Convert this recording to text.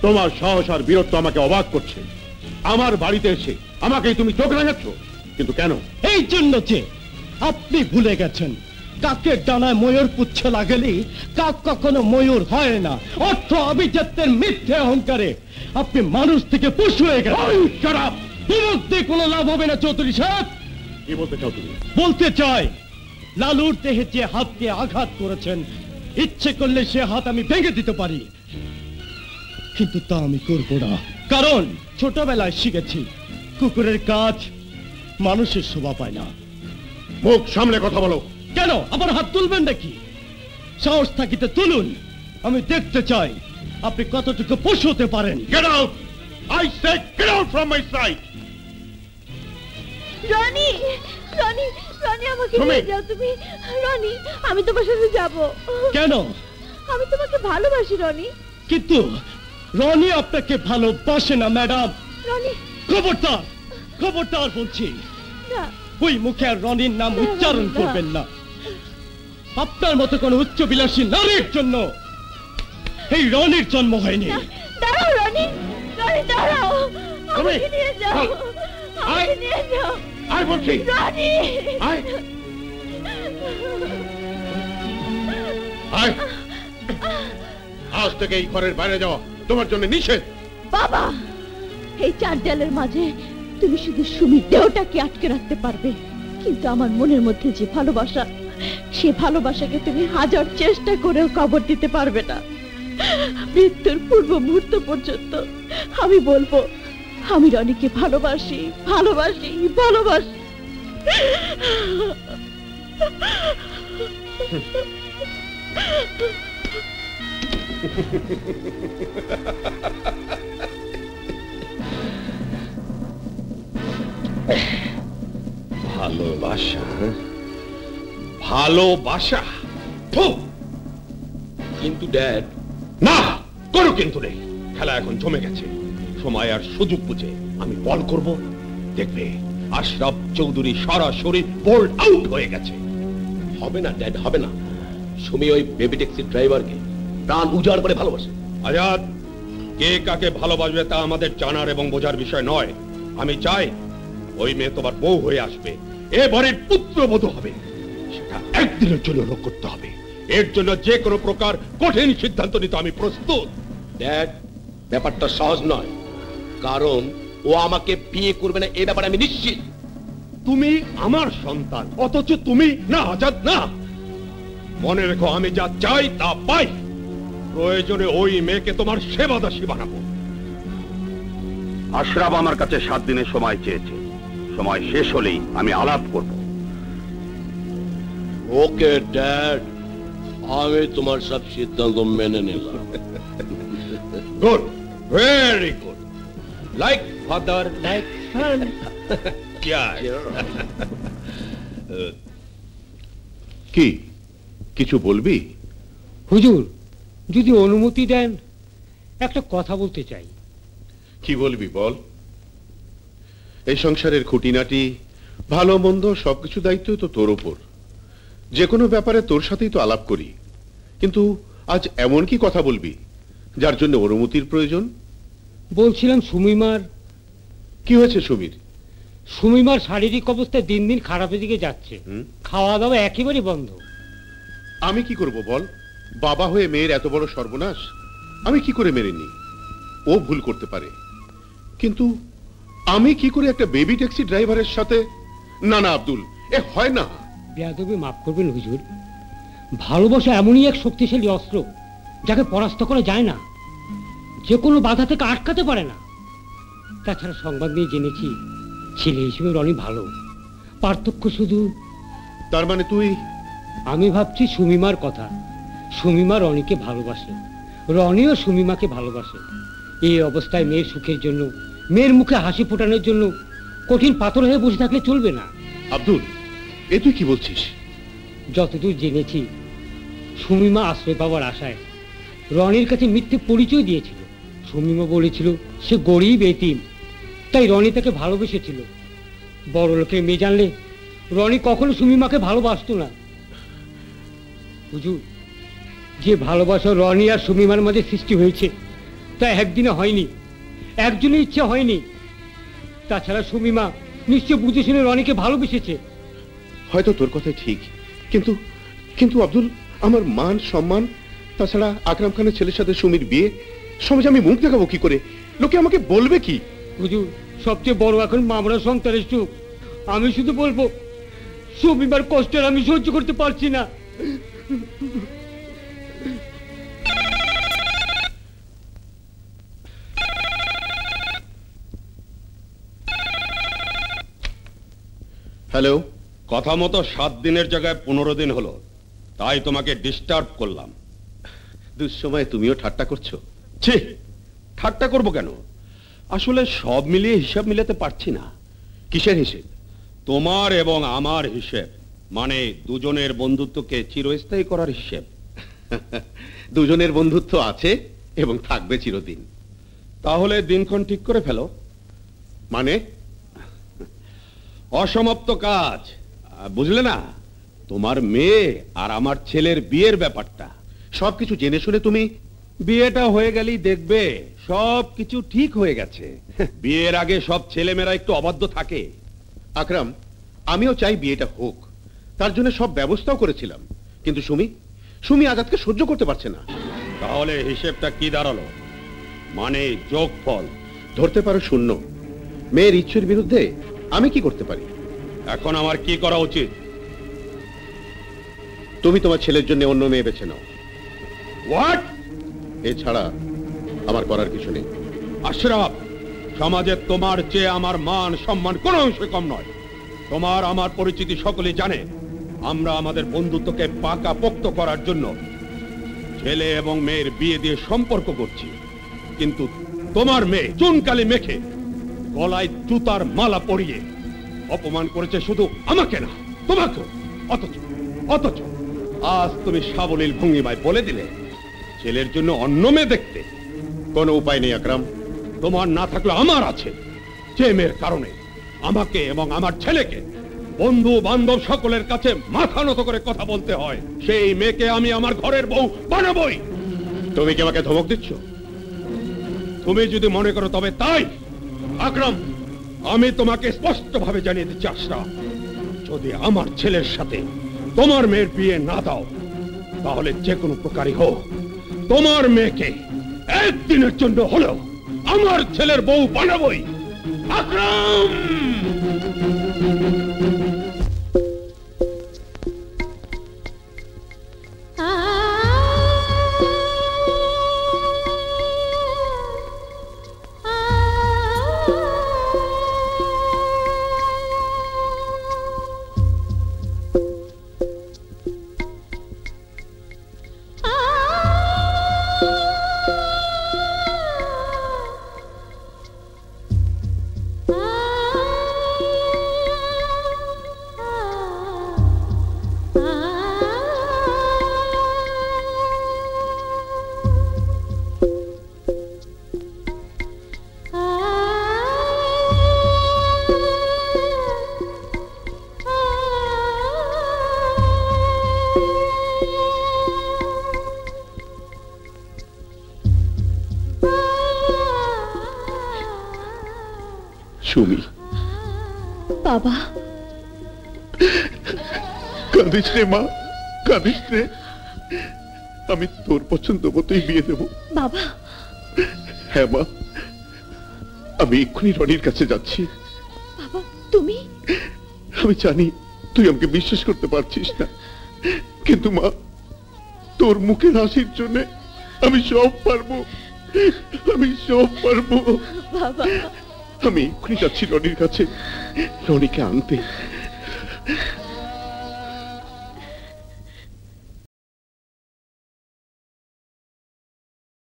তোমার সাহস আর বীরত্ব আমাকে অবাক করছে। আমার বাড়িতে এসে আমাকেই তুমি চোখ রাঙাচ্ছ, কিন্তু কেন? এই জন্য যে আপনি ভুলে গেছেন কাকের ডানায় ময়ূর পুচ্ছ লাগেলি কাক কখনো ময়ূর হয় না। অর্থ আভিজাত্যের মিথ্যে অহংকারে আপনি মানুষ থেকে পশু হয়ে গেছেন। বিরুদ্ধে কোনো লাভ হবে না চৌধুরী সাহেব। কি বলতে চাও তুমি? বলতে চাই লালুর দেহে যে হাতকে আঘাত করেছেন, ইচ্ছে করলে সে হাত আমি ভেঙে দিতে পারি, কিন্তু তা আমি করব না। কারণ ছোটবেলায় শিখেছি কুকুরের কাজ মানুষের শোভা পায় না। মুখ সামলে কথা বলো। কেন আবার হাত তুলবেন নাকি? সাহস থাকিতে তুলুন, আমি দেখতে চাই আপনি কতটুকু পশু হতে পারেন। Get out! I said get out from my sight! Roni, Roni, Roni আমাকে নিয়ে যাও তুমি। রনি, আমি তোমার সাথে যাব। কেন? আমি তোমাকে ভালোবাসি রনি। কিন্তু রনি আপনাকে ভালোবাসে না ম্যাডাম। রনি, খবরদার, খবরদার বলছি, না ওই মুখে আর রনির নাম উচ্চারণ করবেন না। আপনার মতো কোন উচ্চবিলাসী নারীর জন্য এই রনির জন্ম হয়নি। দাঁড়াও রনি, রনি দাঁড়াও, আমাকে নিয়ে যাও, আমাকে নিয়ে যাও। আয় বলছি, রনি, আয়, আয়। আজ থেকে এই ঘরের বাইরে যাওয়া তোমার জন্য নিষেধ। বাবা, এই চার দেয়ালের মাঝে তুমি শুধু সুমির দেহটাকে আটকে রাখতে পারবে, কিন্তু আমার মনের মধ্যে যে ভালোবাসা, সে ভালোবাসাকে তুমি হাজার চেষ্টা করেও কবর দিতে পারবে না। মৃত্যুর পূর্ব মুহূর্ত পর্যন্ত আমি বলবো আমি রনিকে ভালোবাসি, ভালোবাসি, ভালোবাসি। ভালোবাসা, ভালোবাসা, কিন্তু ড্যাড, না করো কিন্তু নেই। খেলা এখন জমে গেছে, সময় আর সুযোগ বুঝে আমি বল করব। দেখবে আশরাফ চৌধুরী সরাসরি বোল্ড আউট হয়ে গেছে। হবে না ড্যাড, হবে না। সুমি ওই বেবি ট্যাক্সি ড্রাইভারকে প্রাণ উজাড় করে ভালোবাসে। আজাদ, কে কাকে ভালোবাসবে তা আমাদের জানার এবং বোঝার বিষয় নয়। আমি চাই ওই মেয়ে তোমার বউ হয়ে আসবে, এবারের পুত্রবধূ হবে। সেটা একদিনের জন্য রোগ করতে হবে। এর জন্য যে কোনো প্রকার কঠিন সিদ্ধান্ত নিতে আমি প্রস্তুত। ড্যাড, ব্যাপারটা সহজ নয়, কারণ ও আমাকে বিয়ে করবে না, এই ব্যাপারে আমি নিশ্চিত। তুমি আমার সন্তান, অথচ তুমি না আজাদ না। মনে রেখো, আমি যা চাই তা পাই। প্রয়োজনে ওই মেয়েকে তোমার সেবাদাসী বানাবো। আশরাফ আমার কাছে 7 দিনের সময় চেয়েছে। সময় শেষ হলেই আমি আলাপ করব। ওকে ড্যাড, আমি তোমার সব সিদ্ধান্ত মেনে নিলাম। Good, very good. Like father, like son. কি কিছু বলবি? হুজুর, যদি অনুমতি দেন একটা কথা বলতে চাই। কি বলবি বল। এই সংসারের খুঁটিনাটি, ভালো মন্দ সবকিছু দায়িত্ব তো তোর উপর। যে কোনো ব্যাপারে তোর সাথেই তো আলাপ করি, কিন্তু আজ এমন কি কথা বলবি যার জন্য অনুমতির প্রয়োজন? বলছিলাম সুমিমার। কি হয়েছে সুমির? সুমিমার শারীরিক অবস্থা দিন দিন খারাপের দিকে যাচ্ছে। খাওয়া দাওয়া একেবারে বন্ধ। আমি কি করব বল? বাবা হয়ে মেয়ের এত বড় সর্বনাশ আমি কি করে মেনে নিই? ও ভুল করতে পারে, কিন্তু আমি কি করে একটা বেবি ট্যাক্সি ড্রাইভারের সাথে? না না আব্দুল, এ হয় না। বেয়াদবি মাফ করবেন হুজুর, ভালোবাসা এমনই এক শক্তিশালী অস্ত্র যাকে পরাস্ত করা যায় না, যে কোনো বাধা থেকে আটকাতে পারে না। তাছাড়া সংবাদ নিয়ে জেনেছি ছেলে হিসেবে রনি ভালো, পার্থক্য শুধু। তার মানে তুই? আমি ভাবছি সুমিমার কথা। সুমিমা রনিকে ভালোবাসে, রনিও সুমিমাকে ভালোবাসে। এই অবস্থায় মেয়ের সুখের জন্য, মেয়ের মুখে হাসি ফোটানোর জন্য কঠিন পাথর হয়ে বসে থাকলে চলবে না। আব্দুল, এ তুই কি বলছিস? যতদূর জেনেছি সুমিমা আশ্রয় পাওয়ার আশায় রনির কাছে মিথ্যে পরিচয় দিয়েছিল। সুমিমা বলেছিল সে গরিব এতিম, তাই রনি তাকে ভালোবেসেছিল। বড় লোকের মেয়ে জানলে রনি কখনো সুমিমাকে ভালোবাসতো না। হুজুর, যে ভালোবাসা রনি আর সুমিমার মাঝে সৃষ্টি হয়েছে তা একদিনে হয়নি, একজনের ইচ্ছা হয়নি। তাছাড়া সুমিমা নিশ্চয় বুঝে শুনে রনিকে ভালোবেসেছে। হয়তো তোর কথাই ঠিক, কিন্তু কিন্তু আব্দুল, আমার মান সম্মান, তাছাড়া আকরাম খানের ছেলের সাথে সুমির বিয়ে, সমাজে আমি মুখ দেখাবো কি করে? লোকে আমাকে বলবে কি? হুজুর, সবচেয়ে বড় এখন মামলা সন্তানের সুখ। আমি শুধু বলবো, সুমিমার কষ্টের আমি সহ্য করতে পারছি না। হ্যালো। কথা মতো 7 দিনের জায়গায় 15 দিন হলো, তাই তোমাকে ডিস্টার্ব করলাম। দুঃসময়ে তুমিও ঠাট্টা করছো? ছি, ঠাট্টা করবো কেন? আসলে সব মিলিয়ে হিসাব মিলাতে পারছি না। কিসের হিসেব? তোমার এবং আমার হিসেব, মানে দুজনের বন্ধুত্বকে চিরস্থায়ী করার হিসেব। দুজনের বন্ধুত্ব আছে এবং থাকবে চিরদিন। তাহলে দিনক্ষণ ঠিক করে ফেলো। মানে? অসমাপ্ত কাজ, বুঝলে না? তোমার মেয়ে আর আমার ছেলের বিয়ের ব্যাপারটা। সবকিছু জেনে শুনে তুমি? বিয়েটা হয়ে গেলেই দেখবে সব কিছু ঠিক হয়ে গেছে। বিয়ের আগে সব ছেলেমেয়েরা একটু অবাধ্য থাকে। আকরাম, আমিও চাই বিয়েটা হোক, তার জন্য সব ব্যবস্থাও করেছিলাম, কিন্তু সুমি আজাদকে সহ্য করতে পারছে না। তাহলে হিসেবটা কি দাঁড়ালো? মানে যোগফল? ধরতে পারো 0। মেয়ের ইচ্ছের বিরুদ্ধে আমি কি করতে পারি? এখন আমার কি করা উচিত? তুমি তোমার ছেলের জন্য অন্য মেয়ে বেছে নাও। হোয়াট? এছাড়া আমার করার কিছু নেই। আশরাফ, সমাজে তোমার চেয়ে আমার মান সম্মান কোনো অংশে কম নয়। তোমার আমার পরিচিতি সকলেই জানে। আমরা আমাদের বন্ধুত্বকে পাকা পোক্ত করার জন্য ছেলে এবং মেয়ের বিয়ে দিয়ে সম্পর্ক করছি, কিন্তু তোমার মেয়ে চুনকালি মেখে গলায় জুতার মালা পরিয়ে অপমান করেছে শুধু আমাকে না, তোমাকেও। অথচ আজ তুমি সাবলীল ভঙ্গিমায় বলে দিলে ছেলের জন্য অন্য মেয়ে দেখতে। কোনো উপায় নেই আকরাম। তোমার না থাকলে আমার আছে। যে মেয়ের কারণে আমাকে এবং আমার ছেলেকে বন্ধু বান্ধব সকলের কাছে মাথা নত করে কথা বলতে হয়, সেই মেয়েকে আমি আমার ঘরের বউ বানাবই। তুমি কি আমাকে ধমক দিচ্ছ? তুমি যদি মনে করো তবে তাই। আকরাম, আমি তোমাকে স্পষ্টভাবে জানিয়ে দিচ্ছি, আশরাফ, যদি আমার ছেলের সাথে তোমার মেয়ের বিয়ে না দাও, তাহলে যে কোনো প্রকারই হোক তোমার মেয়েকে একদিনের জন্য হলেও আমার ছেলের বউ বানাবই। আকরাম! সুমি, বাবা, কাঁদিস রে মা, কাঁদিস রে। আমি তোর পছন্দ মতোই বিয়ে দেব। বাবা। হ্যাঁ মা, আমি এক্ষুনি রনির কাছে যাচ্ছি। বাবা, তুমি? আমি জানি তুই আমাকে বিশ্বাস করতে পারছিস না, কিন্তু মা, তোর মুখের হাসির জন্য আমি সব পারবো, আমি সব পারবো। বাবা, আমি এক্ষুনি যাচ্ছি রনির কাছে, রনিকে আনতে।